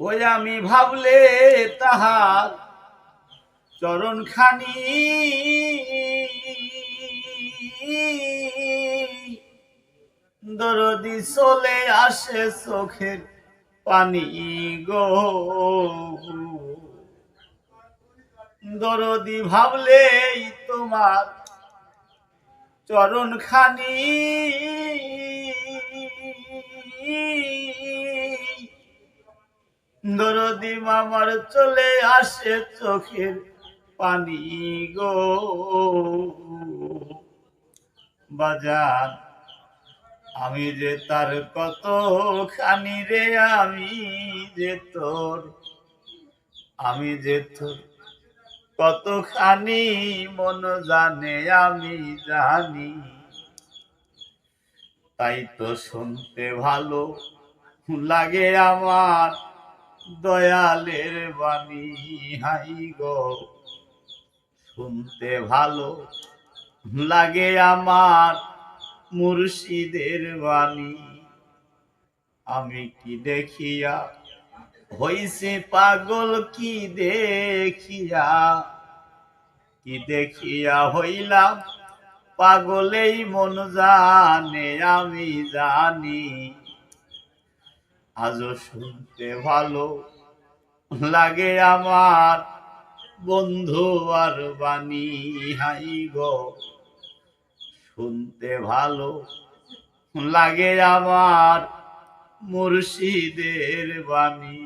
ওই আমি ভাবলে তাহার চরণ খানি দরদি চলে আসে চোখের পানি গো, দরদি ভাবলেই তোমার চরণ খানি দরদি মামার চলে আসে চোখের পানি গো। বাজান আমি যে তার কত খানি রে, আমি যে তোর কতখানি মন জানে আমি জানি। তাই তো শুনতে ভালো লাগে আমার দয়ালের বাণী, হাই গো শুনতে ভালো লাগে আমার মুর্শিদের বাণী। আমি কি দেখিয়া হইছে পাগল, কি দেখিয়া হইলাম পাগলেই মন জানে আমি জানি। আজও শুনতে ভালো লাগে আমার বন্ধু আর বাণী, হাই গো শুনতে ভালো লাগে আমার মুর্শিদের বাণী।